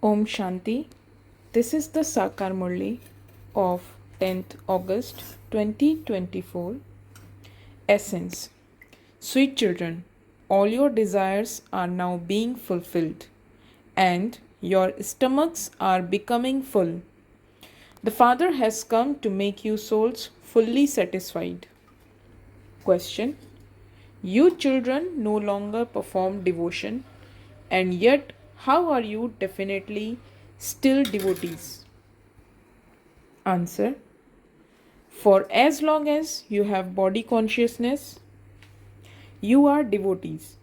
Om Shanti. This is the Sakar Murli of 10th August 2024. Essence. Sweet children, all your desires are now being fulfilled and your stomachs are becoming full. The Father has come to make you souls fully satisfied. Question. You children no longer perform devotion, and yet how are you definitely still devotees? Answer. For as long as you have body consciousness, you are devotees.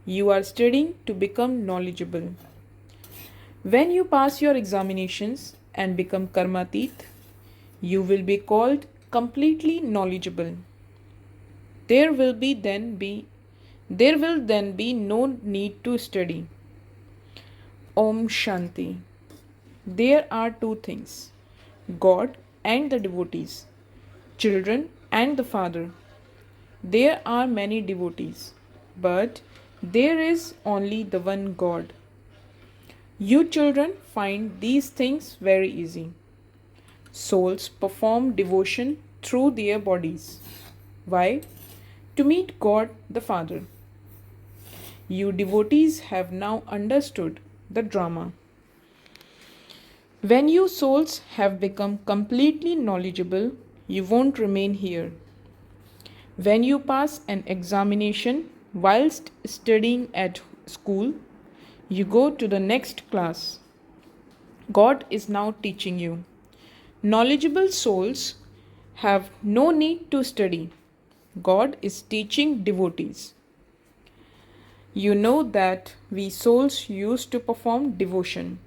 You are studying to become knowledgeable. When you pass your examinations and become karmatit, you will be called completely knowledgeable. There will then be no need to study. Om Shanti. There are two things: God and the devotees, children and the Father. There are many devotees, but there is only the one God. You children find these things very easy. Souls perform devotion through their bodies. Why? To meet God the Father. You devotees have now understood the drama. When you souls have become completely knowledgeable, you won't remain here. When you pass an examination whilst studying at school, you go to the next class. God is now teaching you. Knowledgeable souls have no need to study. God is teaching devotees. You know that we souls used to perform devotion.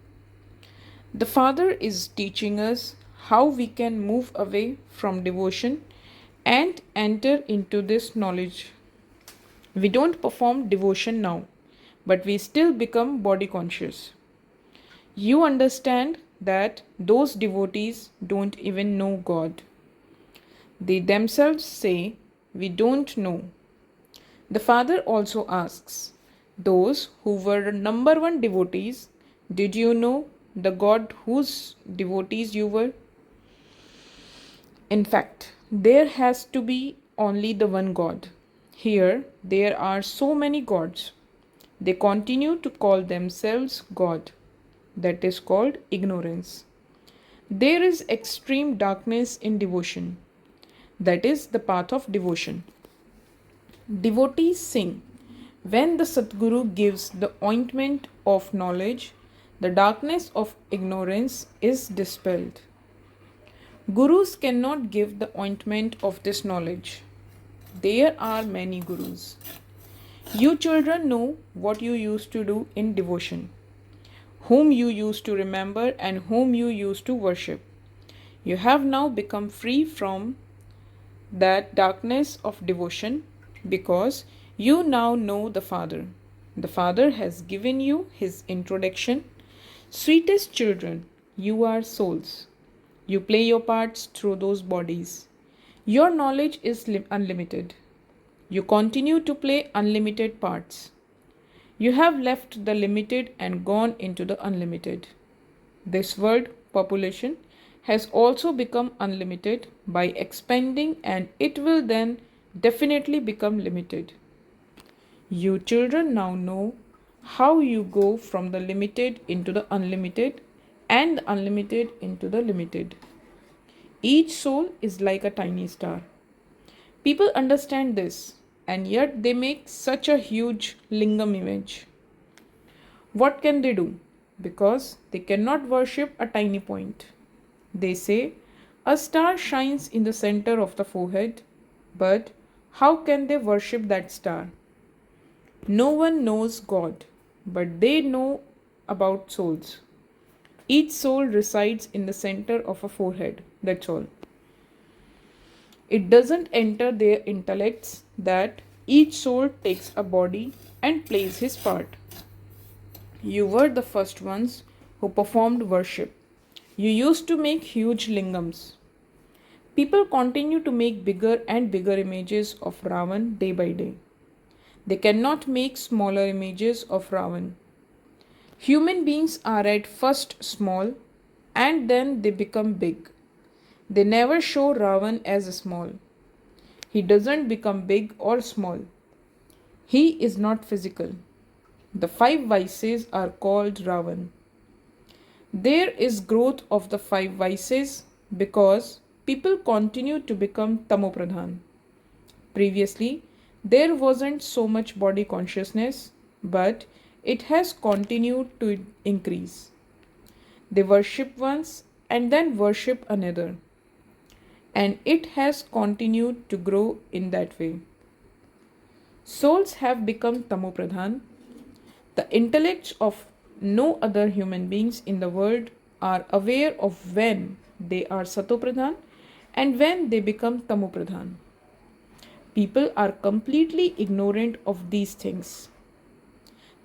The Father is teaching us how we can move away from devotion and enter into this knowledge. We don't perform devotion now, but we still become body conscious. You understand that those devotees don't even know God. They themselves say, "We don't know." The Father also asks, those who were number one devotees, did you know the God whose devotees you were? In fact, there has to be only the one God. Here, there are so many gods. They continue to call themselves God. That is called ignorance. There is extreme darkness in devotion. That is the path of devotion. Devotees sing, when the Sadguru gives the ointment of knowledge, the darkness of ignorance is dispelled. Gurus cannot give the ointment of this knowledge. There are many gurus. You children know what you used to do in devotion, whom you used to remember and whom you used to worship. You have now become free from that darkness of devotion because you now know the Father. The Father has given you his introduction. Sweetest children, you are souls. You play your parts through those bodies. Your knowledge is unlimited. You continue to play unlimited parts. You have left the limited and gone into the unlimited. This world population has also become unlimited by expanding, and it will then definitely become limited. You children now know how you go from the limited into the unlimited and the unlimited into the limited. Each soul is like a tiny star. People understand this, and yet they make such a huge lingam image. What can they do? Because they cannot worship a tiny point. They say, a star shines in the center of the forehead, but how can they worship that star? No one knows God, but they know about souls. Each soul resides in the center of a forehead, that's all. It doesn't enter their intellects that each soul takes a body and plays his part. You were the first ones who performed worship. You used to make huge lingams. People continue to make bigger and bigger images of Ravan day by day. They cannot make smaller images of Ravan. Human beings are at first small and then they become big. They never show Ravan as small. He doesn't become big or small. He is not physical. The five vices are called Ravan. There is growth of the five vices because people continue to become tamopradhan. Previously, there wasn't so much body consciousness, but it has continued to increase. They worship once and then worship another, and it has continued to grow in that way. Souls have become tamopradhan. The intellects of no other human beings in the world are aware of when they are satopradhan and when they become tamopradhan. People are completely ignorant of these things.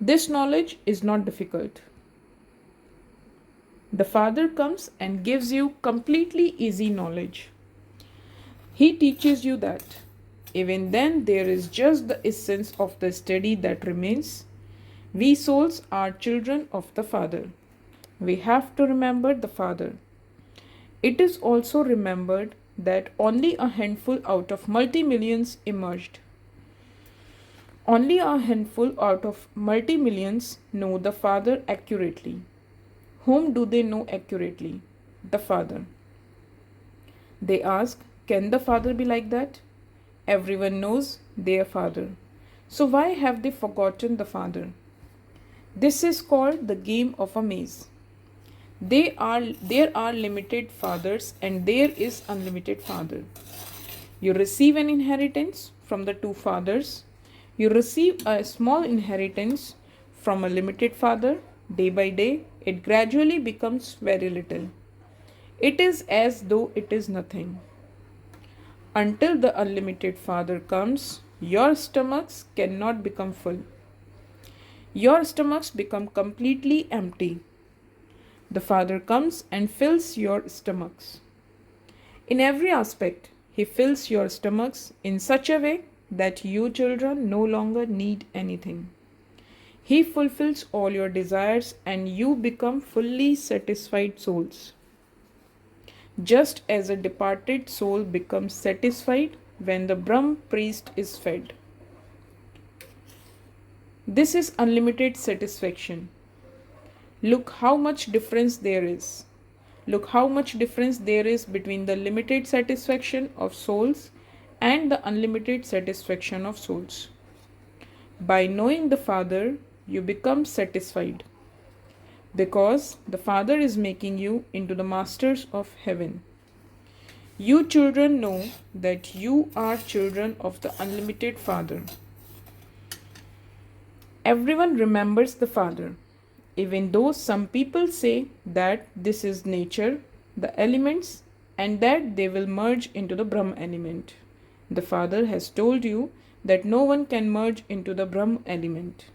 This knowledge is not difficult. The Father comes and gives you completely easy knowledge. He teaches you that. Even then, there is just the essence of the study that remains. We souls are children of the Father. We have to remember the Father. It is also remembered that only a handful out of multi-millions emerged. Only a handful out of multi-millions know the Father accurately. Whom do they know accurately? The Father. They ask, can the Father be like that? Everyone knows their Father. So why have they forgotten the Father? This is called the game of a maze. There are limited fathers and there is unlimited Father. You receive an inheritance from the two fathers. You receive a small inheritance from a limited Father. Day by day, it gradually becomes very little. It is as though it is nothing. Until the unlimited Father comes, your stomachs cannot become full. Your stomachs become completely empty. The Father comes and fills your stomachs. In every aspect, He fills your stomachs in such a way that you children no longer need anything. He fulfills all your desires and you become fully satisfied souls. Just as a departed soul becomes satisfied when the Brahm priest is fed. This is unlimited satisfaction. Look how much difference there is. Look how much difference there is between the limited satisfaction of souls and the unlimited satisfaction of souls. By knowing the Father, you become satisfied. Because the Father is making you into the masters of heaven. You children know that you are children of the unlimited Father. Everyone remembers the Father, even though some people say that this is nature, the elements, and that they will merge into the Brahm element. The Father has told you that no one can merge into the Brahm element.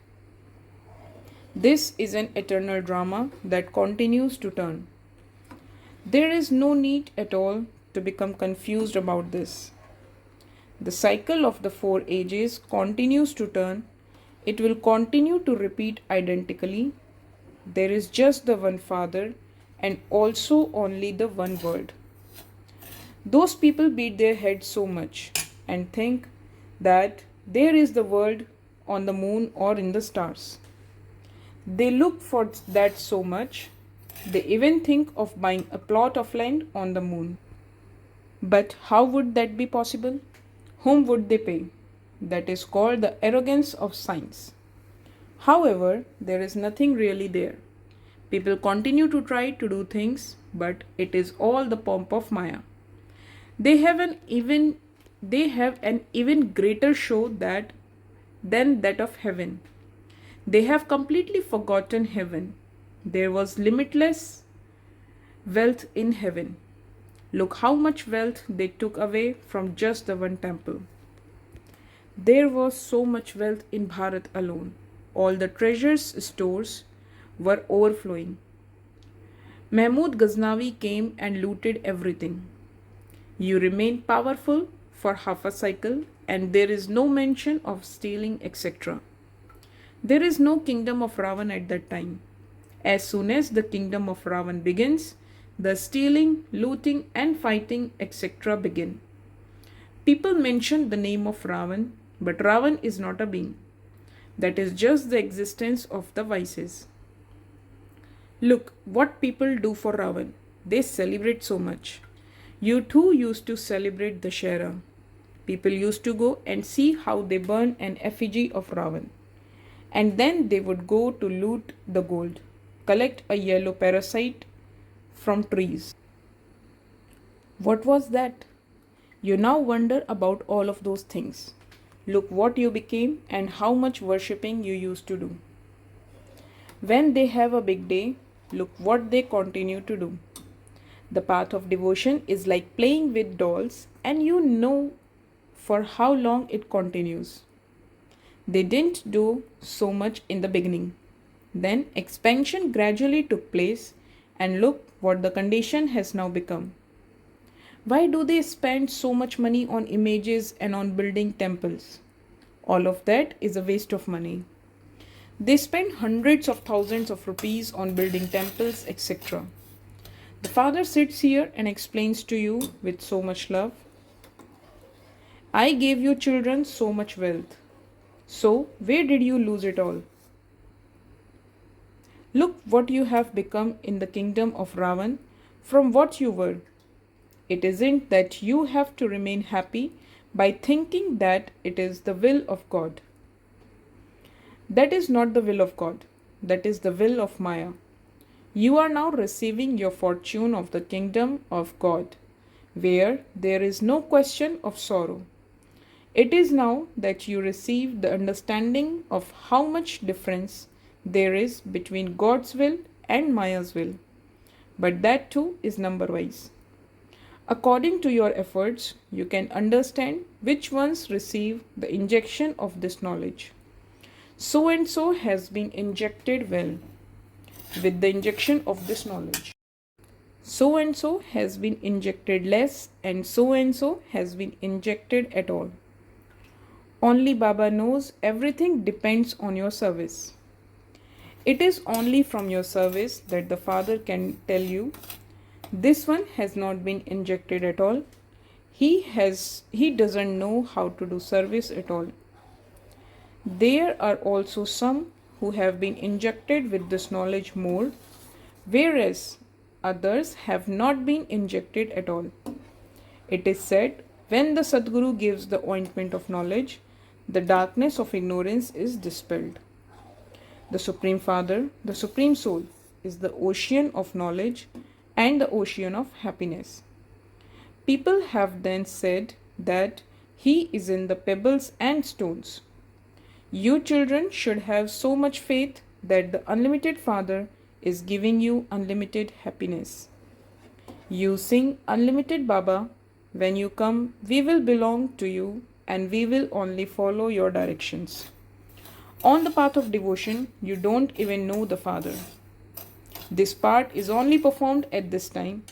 This is an eternal drama that continues to turn. There is no need at all to become confused about this. The cycle of the four ages continues to turn. It will continue to repeat identically. There is just the one Father and also only the one Word. Those people beat their heads so much and think that there is the world on the moon or in the stars. They look for that so much, they even think of buying a plot of land on the moon. But how would that be possible? Whom would they pay? That is called the arrogance of science. However, there is nothing really there. People continue to try to do things, but it is all the pomp of Maya. They have an even greater show than that of heaven. They have completely forgotten heaven. There was limitless wealth in heaven. Look how much wealth they took away from just the one temple. There was so much wealth in Bharat alone. All the treasures stores were overflowing. Mahmud Ghaznavi came and looted everything. You remain powerful for half a cycle and there is no mention of stealing, etc. There is no kingdom of Ravan at that time. As soon as the kingdom of Ravan begins, the stealing, looting, and fighting, etc., begin. People mention the name of Ravan, but Ravan is not a being. That is just the existence of the vices. Look what people do for Ravan. They celebrate so much. You too used to celebrate the Shera. People used to go and see how they burn an effigy of Ravan. And then they would go to loot the gold, collect a yellow parasite from trees. What was that? You now wonder about all of those things. Look what you became and how much worshipping you used to do. When they have a big day, look what they continue to do. The path of devotion is like playing with dolls, and you know for how long it continues. They didn't do so much in the beginning. Then expansion gradually took place, and look what the condition has now become. Why do they spend so much money on images and on building temples? All of that is a waste of money. They spend hundreds of thousands of rupees on building temples, etc. The Father sits here and explains to you with so much love. I gave you children so much wealth. So, where did you lose it all? Look what you have become in the kingdom of Ravan from what you were. It isn't that you have to remain happy by thinking that it is the will of God. That is not the will of God. That is the will of Maya. You are now receiving your fortune of the kingdom of God, where there is no question of sorrow. It is now that you receive the understanding of how much difference there is between God's will and Maya's will. But that too is number wise. According to your efforts, you can understand which ones receive the injection of this knowledge. So and so has been injected well with the injection of this knowledge. So and so has been injected less, and so has been injected at all. Only Baba knows everything depends on your service. It is only from your service that the Father can tell you, this one has not been injected at all. He doesn't know how to do service at all. There are also some who have been injected with this knowledge more, whereas others have not been injected at all. It is said, when the Sadguru gives the ointment of knowledge, the darkness of ignorance is dispelled. The Supreme Father, the Supreme Soul, is the ocean of knowledge and the ocean of happiness. People have then said that He is in the pebbles and stones. You children should have so much faith that the unlimited Father is giving you unlimited happiness. You sing Unlimited Baba. When you come, we will belong to you and we will only follow your directions. On the path of devotion, you don't even know the Father. This part is only performed at this time.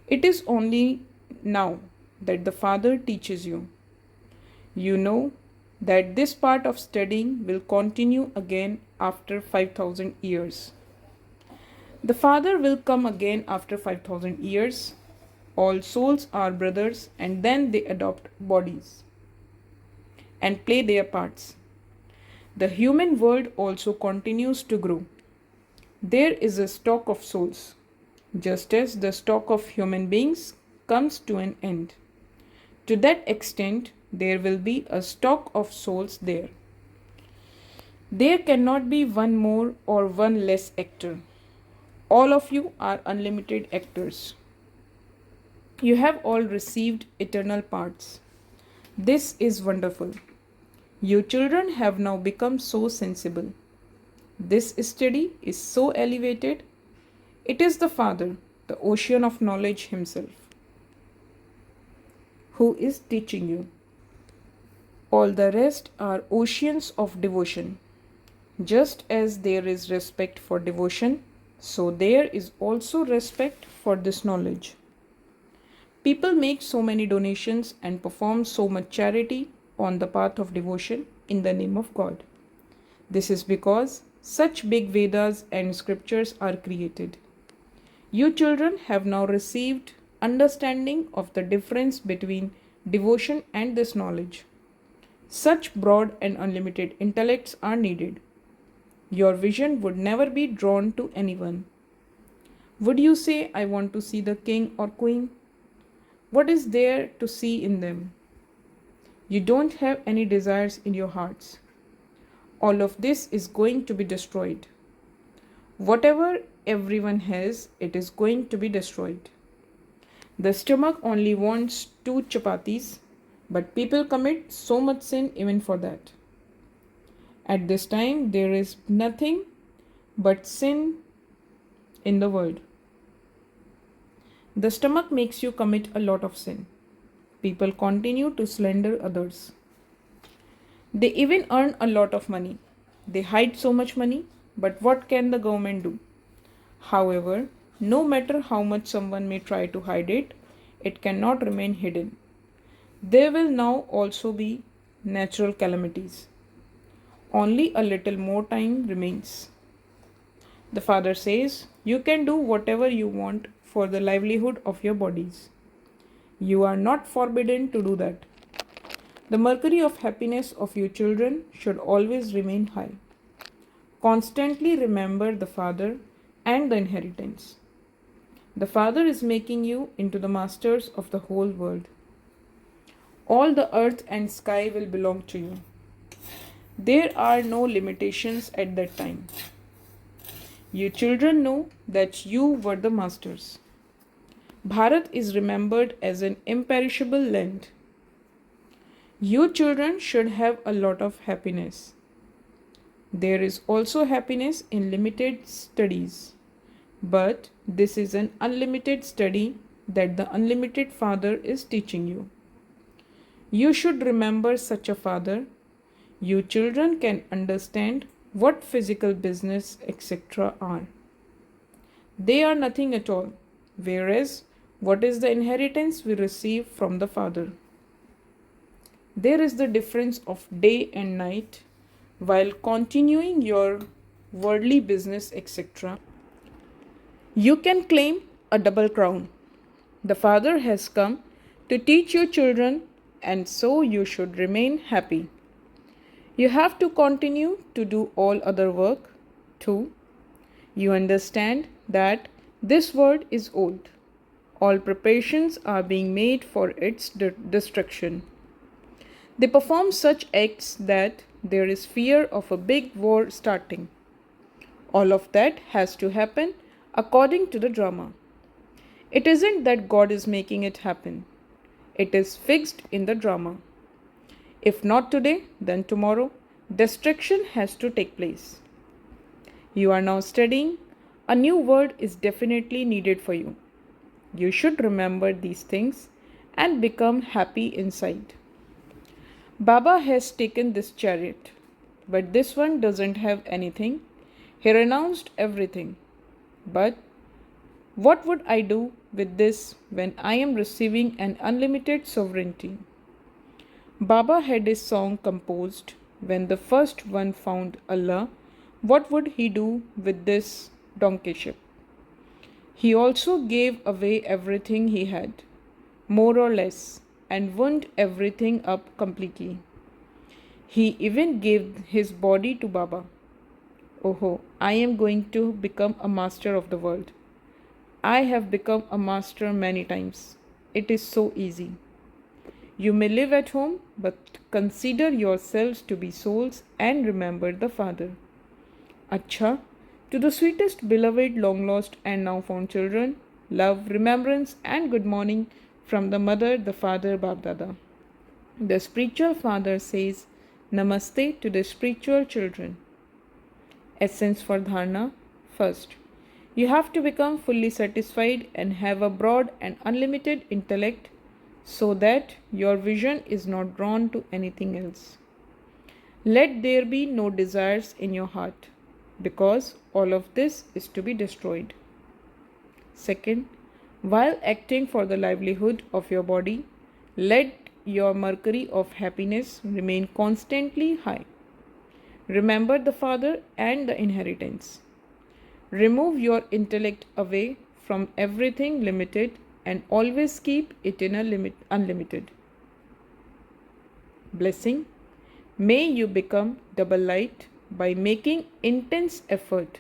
It is only now that the Father teaches you. You know that this part of studying will continue again after 5,000 years. The Father will come again after 5,000 years. All souls are brothers, and then they adopt bodies and play their parts. The human world also continues to grow. There is a stock of souls, just as the stock of human beings comes to an end. To that extent, there will be a stock of souls there. There cannot be one more or one less actor. All of you are unlimited actors. You have all received eternal parts. This is wonderful. You children have now become so sensible. This study is so elevated. It is the Father, the ocean of knowledge Himself, who is teaching you. All the rest are oceans of devotion. Just as there is respect for devotion, so there is also respect for this knowledge. People make so many donations and perform so much charity on the path of devotion in the name of God. This is because Such big Vedas and scriptures are created. You children have now received understanding of the difference between devotion and this knowledge. Such broad and unlimited intellects are needed. Your vision would never be drawn to anyone. Would you say, I want to see the king or queen? What is there to see in them? You don't have any desires in your hearts. All of this is going to be destroyed. Whatever everyone has, it is going to be destroyed. The stomach only wants 2 chapatis, but people commit so much sin even for that. At this time, there is nothing but sin in the world. The stomach makes you commit a lot of sin. People continue to slander others. They even earn a lot of money. They hide so much money, but what can the government do? However, no matter how much someone may try to hide it, it cannot remain hidden. There will now also be natural calamities. Only a little more time remains. The Father says, you can do whatever you want for the livelihood of your bodies. You are not forbidden to do that. The mercury of happiness of your children should always remain high. Constantly remember the Father and the inheritance. The Father is making you into the masters of the whole world. All the earth and sky will belong to you. There are no limitations at that time. You children know that you were the masters. Bharat is remembered as an imperishable land. You children should have a lot of happiness. There is also happiness in limited studies, but this is an unlimited study that the unlimited Father is teaching you. You should remember such a Father. You children can understand what physical business, etc. are. They are nothing at all, whereas what is the inheritance we receive from the Father? There is the difference of day and night. While continuing your worldly business, etc., you can claim a double crown. The Father has come to teach your children, and so you should remain happy. You have to continue to do all other work too. You understand that this world is old. All preparations are being made for its destruction. They perform such acts that there is fear of a big war starting. All of that has to happen according to the drama. It isn't that God is making it happen. It is fixed in the drama. If not today, then tomorrow, destruction has to take place. You are now studying. A new word is definitely needed for you. You should remember these things and become happy inside. Baba has taken this chariot, but this one doesn't have anything. He renounced everything. But what would I do with this when I am receiving an unlimited sovereignty? Baba had a song composed. When the first one found Allah, what would he do with this donkeyship? He also gave away everything he had, more or less, and wound everything up completely. He even gave his body to Baba. Oh, I am going to become a master of the world. I have become a master many times. It is so easy. You may live at home, but consider yourselves to be souls and remember the Father. Acha, to the sweetest, beloved, long lost, and now found children, love, remembrance, and good morning from the Mother, the Father, Bab-Dada. The spiritual Father says, Namaste to the spiritual children. Essence for Dharana. First, you have to become fully satisfied and have a broad and unlimited intellect so that your vision is not drawn to anything else. Let there be no desires in your heart, because all of this is to be destroyed. Second, while acting for the livelihood of your body, let your mercury of happiness remain constantly high. Remember the Father and the inheritance. Remove your intellect away from everything limited and always keep it in a unlimited. Blessing. May you become double light by making intense effort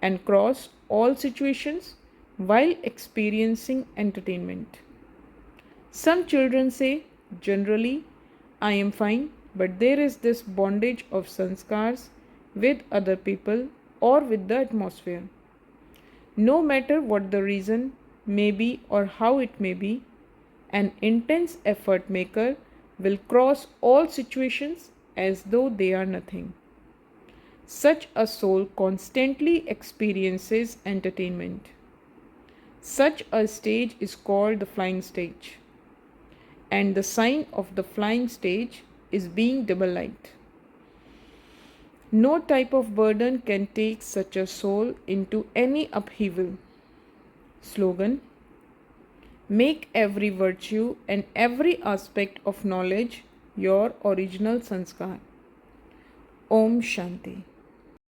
and cross all situations while experiencing entertainment. Some children say, generally, I am fine, but there is this bondage of sanskars with other people or with the atmosphere. No matter what the reason may be or how it may be, an intense effort maker will cross all situations as though they are nothing. Such a soul constantly experiences entertainment. Such a stage is called the flying stage. And the sign of the flying stage is being double light. No type of burden can take such a soul into any upheaval. Slogan. Make every virtue and every aspect of knowledge your original sanskar. Om Shanti.